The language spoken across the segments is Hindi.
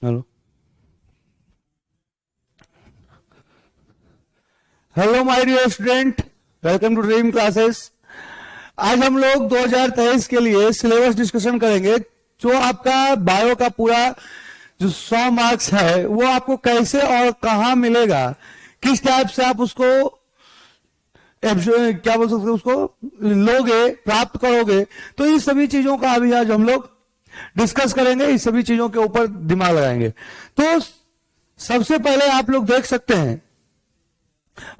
Hello hello my dear student, welcome to dream classes. आज हम लोग 2023 के लिए सिलेबस डिस्कशन करेंगे। जो आपका बायो का पूरा जो 100 मार्क्स है वो आपको कैसे और कहां मिलेगा, किस टाइप से आप उसको क्या बोल सकते हैं उसको लोगे, प्राप्त करोगे। तो इस सभी चीजों का अभी आज हम लोग डिस्कस करेंगे, इस सभी चीजों के ऊपर दिमाग लगाएंगे। तो सबसे पहले आप लोग देख सकते हैं,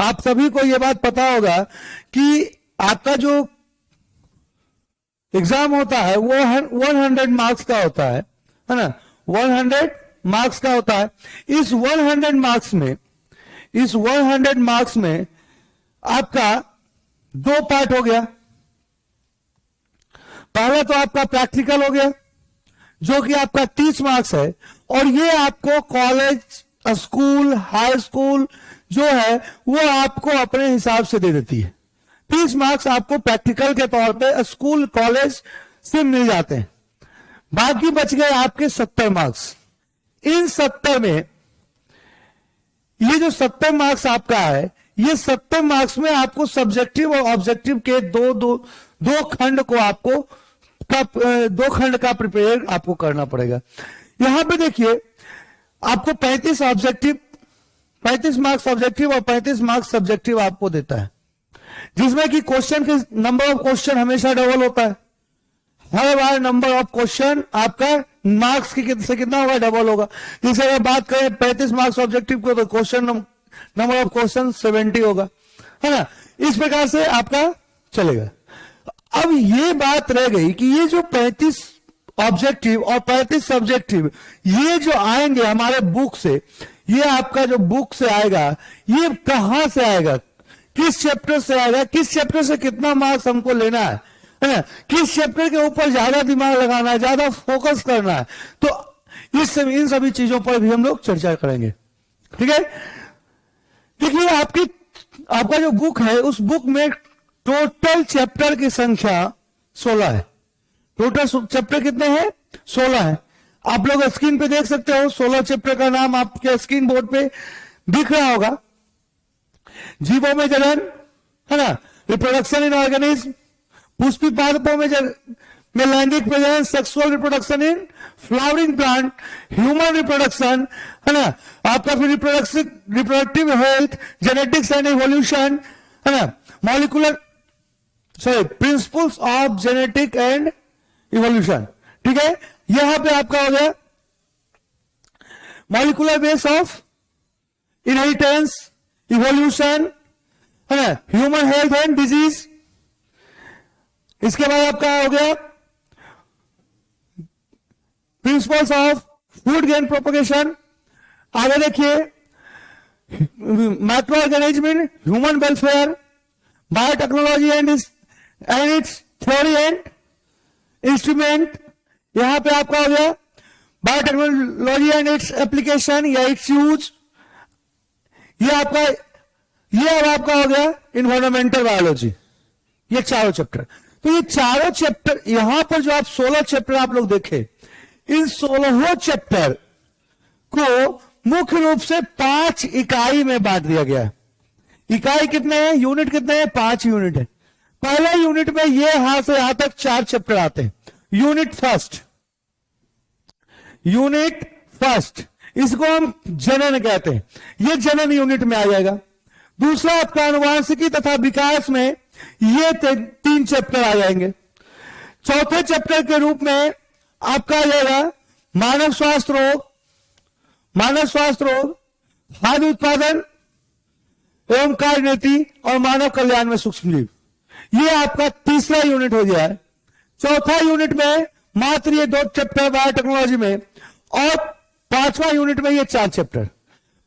आप सभी को यह बात पता होगा कि आपका जो एग्जाम होता है वो 100 मार्क्स का होता है ना। 100 मार्क्स का होता है। इस 100 मार्क्स में आपका दो पार्ट हो गया। पहला तो आपका प्रैक्टिकल हो गया जो कि आपका 30 मार्क्स है, और ये आपको कॉलेज, स्कूल, हाई स्कूल जो है वो आपको अपने हिसाब से दे देती है। 30 मार्क्स आपको प्रैक्टिकल के तौर पे स्कूल, कॉलेज से मिल जाते हैं। बाकी बच गए आपके 70 मार्क्स। इन 70 में ये जो 70 मार्क्स आपका है, ये 70 मार्क्स में आपको सब्जेक्टिव और ऑब्जेक्टिव के दो खंड को आपको दो खंड का प्रिपेयर आपको करना पड़ेगा। यहां पे देखिए, आपको 35 मार्क्स ऑब्जेक्टिव और 35 मार्क्स सब्जेक्टिव आपको देता है, जिसमें कि क्वेश्चन के नंबर ऑफ क्वेश्चन हमेशा डबल होता है। हर बार नंबर ऑफ क्वेश्चन आपका मार्क्स की से कितना होगा, डबल होगा। जैसे अगर बात करें 35 मार्क्स ऑब्जेक्टिव को, तो क्वेश्चन नंबर ऑफ क्वेश्चन 70 होगा, है ना। इस प्रकार से आपका चलेगा। अब ये बात रह गई कि ये जो 35 ऑब्जेक्टिव और 35 सब्जेक्टिव ये जो आएंगे हमारे बुक से, ये आपका जो बुक से आएगा, ये कहां से आएगा, किस चैप्टर से आएगा, किस चैप्टर से कितना मार्क्स हमको लेना है ना, किस चैप्टर के ऊपर ज्यादा दिमाग लगाना है, ज्यादा फोकस करना है। तो इन सभी चीजों पर भी हम लोग चर्चा करेंगे, ठीक है। देखिए, आपका जो बुक है, उस बुक में टोटल चैप्टर की संख्या 16 है। टोटल चैप्टर कितने हैं, 16 है। आप लोग स्क्रीन पे देख सकते हो, 16 चैप्टर का नाम आपके स्क्रीन बोर्ड पे दिख रहा होगा। जीवों में जनन, है ना, रिप्रोडक्शन इन ऑर्गेनिज्म, पुष्पी पादपों में लैंगिक प्रजनन, sexual reproduction in flowering plant, human reproduction, है ना, आपका फिर reproductive health, genetics and evolution, है ना, principles of genetic and evolution, ठीक है। यहां पे आपका हो गया molecular base of inheritance, evolution, है ना, ह्यूमन हेल्थ एंड डिजीज। इसके बाद आपका हो गया principles of food gain propagation. आगे देखिए, micro organism, human welfare, biotechnology and it's theory and instrument. यहां पे आपका हो गया बायोटेक्नोलॉजी एंड इट्स एप्लीकेशन या इट्स यूज। ये अब आपका हो गया इन्वायरमेंटल बायोलॉजी। ये चारों चैप्टर। तो ये चारों चैप्टर, यहां पर जो आप 16 चैप्टर आप लोग देखे, इन 16 चैप्टर को मुख्य रूप से 5 इकाई में बांट दिया गया है। इकाई कितने हैं, यूनिट कितने हैं, 5 यूनिट है। पहले यूनिट में ये यहां से यहां तक 4 चैप्टर आते हैं। यूनिट फर्स्ट, इसको हम जनन कहते हैं। ये जनन यूनिट में आ जाएगा। दूसरा आपका अनुवांशिकी तथा विकास में ये 3 चैप्टर आ जाएंगे। चौथे चैप्टर के रूप में आपका आ जाएगा मानव स्वास्थ्य रोग, खाद्य उत्पादन एवं कार्य नीति और मानव कल्याण में सूक्ष्म जीव। ये आपका तीसरा यूनिट हो गया है। चौथा यूनिट में मात्र ये 2 चैप्टर बायोटेक्नोलॉजी में, और 5वां यूनिट में ये 4 चैप्टर।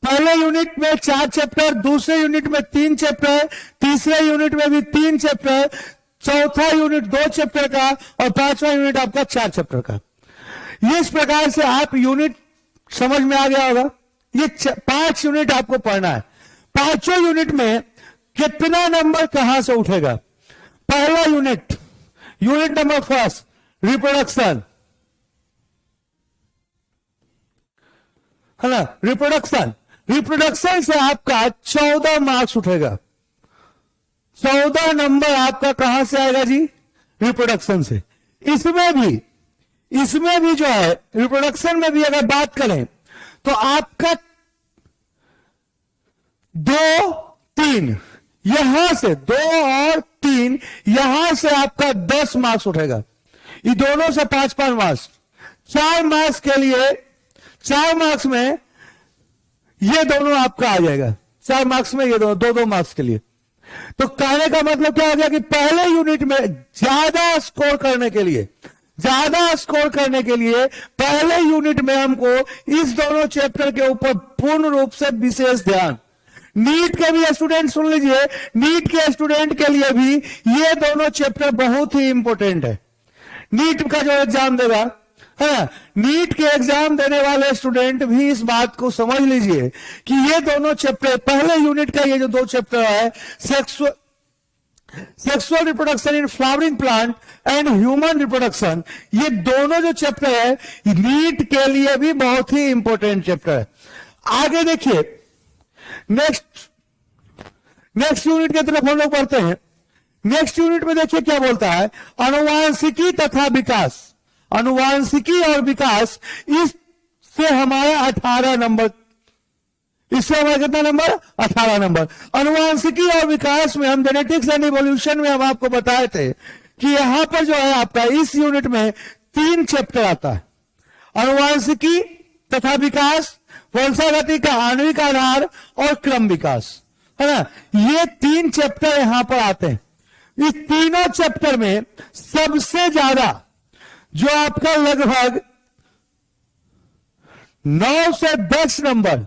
पहले यूनिट में 4 चैप्टर, दूसरे यूनिट में 3 चैप्टर, तीसरे यूनिट में भी 3 चैप्टर, चौथा यूनिट 2 चैप्टर का, और 5वां यूनिट आपका 4 चैप्टर का। इस प्रकार से आप यूनिट समझ में आ गया होगा। ये 5 यूनिट आपको पढ़ना है। 5 यूनिट में कितना नंबर कहां से उठेगा। पहला यूनिट नंबर फर्स्ट, रिप्रोडक्शन। है ना, रिप्रोडक्शन, रिप्रोडक्शन से आपका 14 मार्क्स उठेगा। 14 नंबर आपका कहां से आएगा जी? रिप्रोडक्शन से। इसमें भी जो है रिप्रोडक्शन में भी अगर बात करें तो आपका 2, 3 यहां से 2 और 3 यहां से आपका 10 मार्क्स उठेगा। ये दोनों से 5-5 मार्क्स, 4 मार्क्स के लिए, 4 मार्क्स में ये दोनों आपका आ जाएगा। 4 मार्क्स में ये दोनों 2-2 मार्क्स के लिए। तो कहने का मतलब क्या हो गया कि पहले यूनिट में ज्यादा स्कोर करने के लिए, पहले यूनिट में हमको इस दोनों चैप्टर के ऊपर पूर्ण रूप से विशेष ध्यान। नीट के भी स्टूडेंट सुन लीजिए, नीट के स्टूडेंट के लिए भी ये दोनों चैप्टर बहुत ही इंपॉर्टेंट है। नीट का जो एग्जाम देगा, है नीट के एग्जाम देने वाले स्टूडेंट भी इस बात को समझ लीजिए कि ये दोनों चैप्टर, पहले यूनिट का ये जो 2 चैप्टर है, sexual reproduction in flowering plant and human reproduction, ये दोनों जो चैप्टर है नीट के लिए भी बहुत ही इंपॉर्टेंट चैप्टर है। आगे देखिए, नेक्स्ट यूनिट की तरफ हम लोग बढ़ते हैं। नेक्स्ट यूनिट में देखिए क्या बोलता है, अनुवांशिकी तथा विकास। अनुवांशिकी और विकास, इससे हमारा 18 नंबर, इससे हमारा कितना नंबर? 18 नंबर। अनुवांशिकी और विकास में हम जेनेटिक्स एंड इवोल्यूशन में हम आपको बताए थे कि यहां पर जो है आपका इस यूनिट में 3 चैप्टर आता है, अनुवांशिकी तथा विकास, वंशागति का आणविक आधार और क्रम विकास, है ना। ये 3 चैप्टर यहां पर आते हैं। इस तीनों चैप्टर में सबसे ज्यादा जो आपका लगभग 9 से 10 नंबर,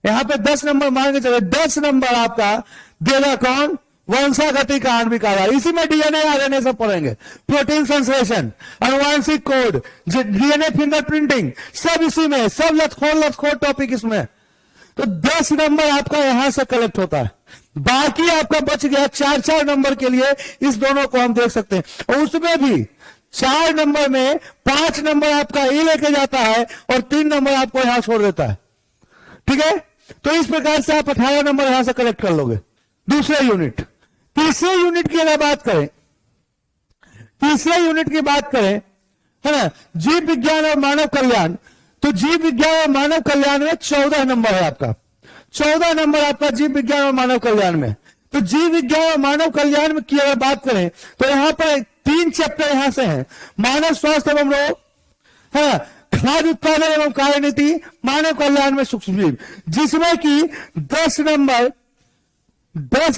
यहां पे 10 नंबर मान के चले, 10 नंबर आपका देगा कौन? वंशागति का आणविक आधार। इसी में डीएनए आरएनए सब पढ़ेंगे, प्रोटीन संश्लेषण, अनुवांशिक कोड, डीएनए फिंगरप्रिंटिंग, सब इसी में, सब लथखोर टॉपिक इसमें। तो 10 नंबर आपका यहां से कलेक्ट होता है। बाकी आपका बच गया 4-4 नंबर के लिए, इस दोनों को हम देख सकते हैं। और उसमें भी 4 नंबर में 5 नंबर आपका ये लेके जाता है और 3 नंबर आपको यहां छोड़ देता है। ठीक है, तो इस प्रकार से आप 18 नंबर यहां से कलेक्ट कर लोगे। दूसरे यूनिट, तीसरे यूनिट की अगर बात करें, तीसरे यूनिट की बात करें, है ना, जीव विज्ञान और मानव कल्याण, तो जीव विज्ञान और मानव कल्याण में 14 नंबर है आपका। 14 नंबर आपका जीव विज्ञान और मानव कल्याण में। तो जीव विज्ञान और मानव कल्याण में की अगर बात करें तो यहां पर 3 चैप्टर यहां से हैं, मानव स्वास्थ्य एवं रोग, है, खाद्य उत्पादन एवं कार्यनीति, मानव कल्याण में सूक्ष्म जीव, जिसमें कि 10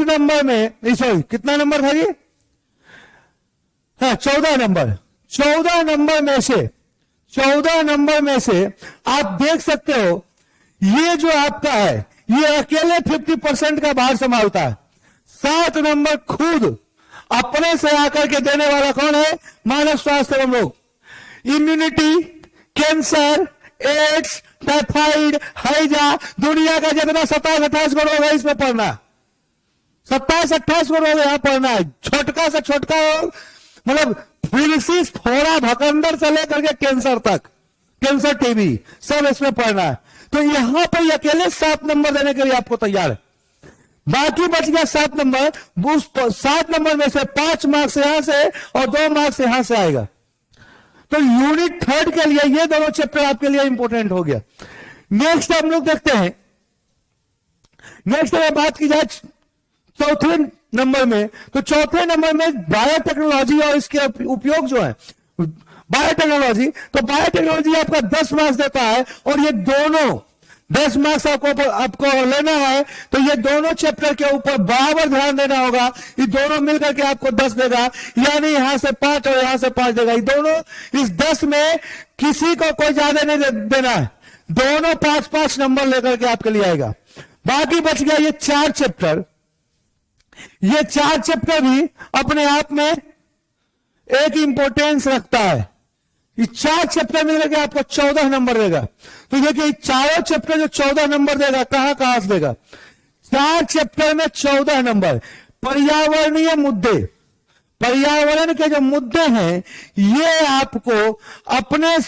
नंबर में, सॉरी कितना नंबर था ये? हाँ 14 नंबर। 14 नंबर में से आप देख सकते हो ये जो आपका है ये अकेले 50% का भार संभालता है। 7 नंबर खुद अपने से आकर के देने वाला कौन है? मानव स्वास्थ्य एवं रोग, इम्यूनिटी, कैंसर, एड्स, टाइफाइड, हैजा, दुनिया का जितना 27-28 करोड़ है इसमें पढ़ना, 27-28 करोड़ यहां पढ़ना है। छोटका से छोटका मतलब फिलिसिस, फोड़ा, भकंदर से लेकर के कैंसर तक, कैंसर, टीबी, सब इसमें पढ़ना है। तो यहां पर अकेले 7 नंबर देने के लिए आपको तैयार है। बाकी बच गया 7 नंबर। 7 नंबर में से 5 मार्क्स यहां से और 2 मार्क्स यहां से आएगा। तो यूनिट 3 के लिए ये दोनों चैप्टर आपके लिए इंपॉर्टेंट हो गया। नेक्स्ट हम लोग देखते हैं, नेक्स्ट अगर बात की जाए चौथे नंबर में, तो चौथे नंबर में बायोटेक्नोलॉजी और इसके उपयोग जो है, बायोटेक्नोलॉजी, तो बायोटेक्नोलॉजी आपका 10 मार्क्स देता है और ये दोनों 10 मार्क्स आपको लेना है तो ये दोनों चैप्टर के ऊपर बराबर ध्यान देना होगा। ये दोनों मिलकर के आपको 10 देगा, यानी यहां से 5 और यहां से 5 देगा। ये दोनों, इस 10 में किसी को कोई ज्यादा नहीं देना है, दोनों 5-5 नंबर लेकर के आपके लिए आएगा। बाकी बच गया ये 4 चैप्टर। ये 4 चैप्टर भी अपने आप में एक इंपॉर्टेंस रखता है। ये 4 चैप्टर मिलकर के आपको 14 नंबर देगा। तो देखिए चारों चैप्टर जो 14 नंबर देगा, कहां से देगा? 4 चैप्टर में 14 नंबर। पर्यावरणीय मुद्दे, पर्यावरण के जो मुद्दे हैं ये आपको अपने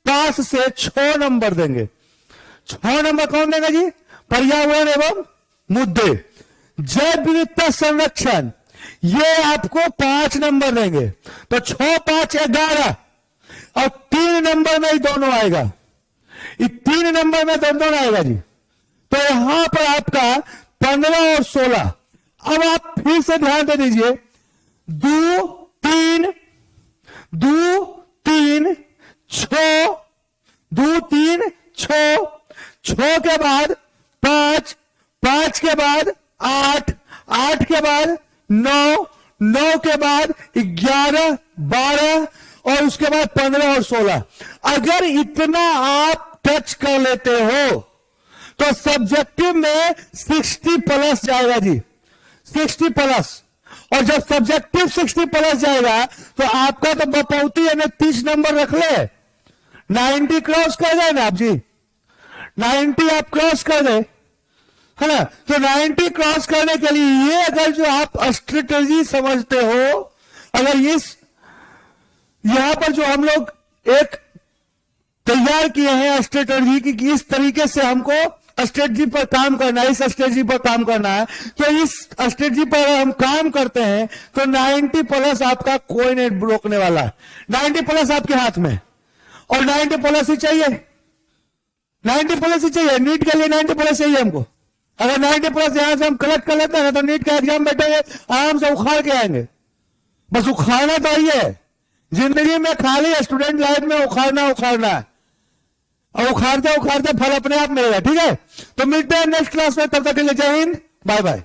पास से 6 नंबर देंगे। 6 नंबर कौन देगा जी? पर्यावरण एवं मुद्दे। जैव विविधता संरक्षण, ये आपको 5 नंबर देंगे। तो 6, 5, 11 और 3 नंबर में ही दोनों आएगा। ये 3 नंबर में दोनों आएगा जी। तो यहां पर आपका 15 और 16। अब आप फिर से ध्यान दे दीजिए, 2, 3, 2, 3, 6, 2, 3, 6, 6 के बाद 5, 5 के बाद 8, 8 के बाद 9, 9 के बाद 11, 12 और उसके बाद 15 और 16। अगर इतना आप टच कर लेते हो तो सब्जेक्टिव में 60 प्लस जाएगा जी, 60 प्लस। और जब सब्जेक्टिव 60 प्लस जाएगा तो आपका तो बपौती है 30 नंबर रख ले, 90 क्रॉस कर गए ना आप जी, 90 आप क्रॉस कर गए, है ना। तो 90 क्रॉस करने के लिए ये अगर जो आप स्ट्रेटेजी समझते हो, अगर इस यहां पर जो हम लोग एक तैयार किए हैं स्ट्रेटेजी की इस तरीके से हमको स्ट्रेटजी पर काम करना है, इस स्ट्रेटजी पर काम करना है, तो इस स्ट्रेटजी पर हम काम करते हैं तो 90 प्लस आपका कोई नहीं रोकने वाला है। 90 प्लस आपके हाथ में, और 90 प्लस ही चाहिए, 90 प्लस ही चाहिए। नीट के लिए 90 प्लस चाहिए हमको। अगर 90 प्लस यहां से हम कलेक्ट कर लेते हैं तो नीट का एग्जाम बैठेंगे आराम से उखाड़ के आएंगे। बस उखाड़ना तो ही है जिंदगी में, खाली स्टूडेंट लाइफ में उखाड़ना है, और उखाड़ते उखाड़ते फल अपने आप मिलेगा। ठीक है, तो मिलते हैं नेक्स्ट क्लास में, तब तक के लिए जय हिंद, बाय बाय।